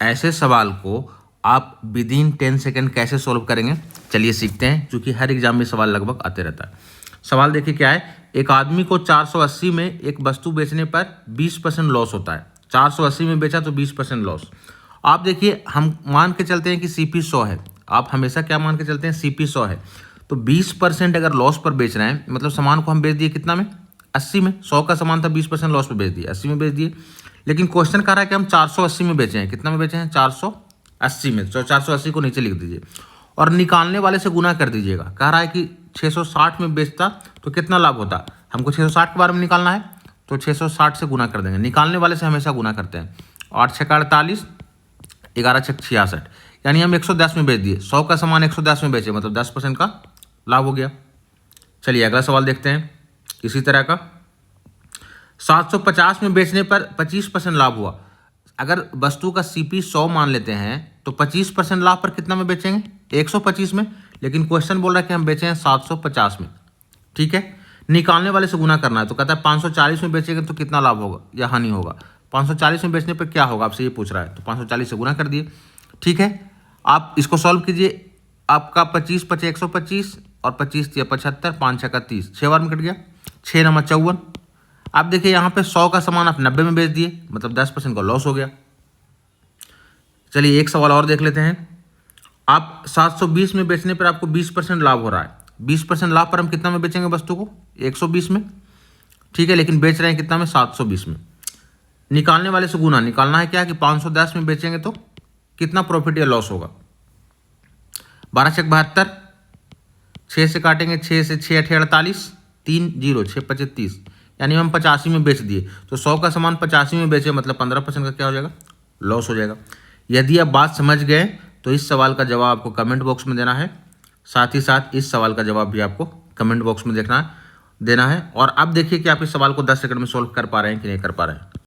ऐसे सवाल को आप विद इन 10 सेकेंड कैसे सोल्व करेंगे, चलिए सीखते हैं, क्योंकि हर एग्जाम में सवाल लगभग आते रहता है। सवाल देखिए क्या है, एक आदमी को 480 में एक वस्तु बेचने पर 20% लॉस होता है। 480 में बेचा तो 20% लॉस। आप देखिए, हम मान के चलते हैं कि CP 100 है। आप हमेशा क्या मान के चलते हैं, CP 100 है। तो 20% अगर लॉस पर बेच रहे हैं, मतलब सामान को हम बेच दिए कितना में, 80 में। 100 का सामान था, 20% लॉस पर बेच दिए, 80 में बेच दिए। लेकिन क्वेश्चन कह रहा है कि हम 480 में बेचे हैं। कितना में बेचे हैं, 480 में। तो 480 को नीचे लिख दीजिए और निकालने वाले से गुना कर दीजिएगा। कह रहा है कि 660 में बेचता तो कितना लाभ होता। हमको 660 के बारे में निकालना है, तो 660 से गुना कर देंगे। निकालने वाले से हमेशा गुना करते हैं। 8 छक्का 48, 11 छक्क 66, यानी हम 110 में बेच दिए। 100 का सामान 110 में बेचे, मतलब 10% का लाभ हो गया। चलिए अगला सवाल देखते हैं इसी तरह का। 750 में बेचने पर 25% लाभ हुआ। अगर वस्तु का CP 100 मान लेते हैं तो 25% लाभ पर कितना में बेचेंगे, 125 में। लेकिन क्वेश्चन बोल रहा है कि हम बेचे हैं 750 में, ठीक है। निकालने वाले से गुना करना है, तो कहता है 540 में बेचेंगे तो कितना लाभ होगा या हानि होगा। 540 में बेचने पर क्या होगा, आपसे ये पूछ रहा है, तो 540 से गुना कर दिए, ठीक है। आप इसको सॉल्व कीजिए। आपका 25 पचे 125 और 25 या 75, 5 छक्का 30, 6 बार में कट गया, 6 नंबर 54। आप देखिए यहाँ पे 100 का सामान आप 90 में बेच दिए, मतलब 10% का लॉस हो गया। चलिए एक सवाल और देख लेते हैं। आप 720 में बेचने पर आपको 20% लाभ हो रहा है। 20% लाभ पर हम कितना में बेचेंगे वस्तु को, 120 में, ठीक है। लेकिन बेच रहे हैं कितना में, 720 में। निकालने वाले से गुना, निकालना है क्या कि 510 में बेचेंगे तो कितना प्रॉफिट या लॉस होगा। 12 छक्क 72, 6 से काटेंगे, 6 से 6 8 48, 3 0 6 25 30, यानी हम 85 में बेच दिए। तो 100 का सामान 85 में बेचे, मतलब 15% का क्या हो जाएगा, लॉस हो जाएगा। यदि आप बात समझ गए तो इस सवाल का जवाब आपको कमेंट बॉक्स में देना है। साथ ही साथ इस सवाल का जवाब भी आपको कमेंट बॉक्स में देना है। और अब देखिए कि आप इस सवाल को 10 सेकंड में सोल्व कर पा रहे हैं कि नहीं कर पा रहे हैं।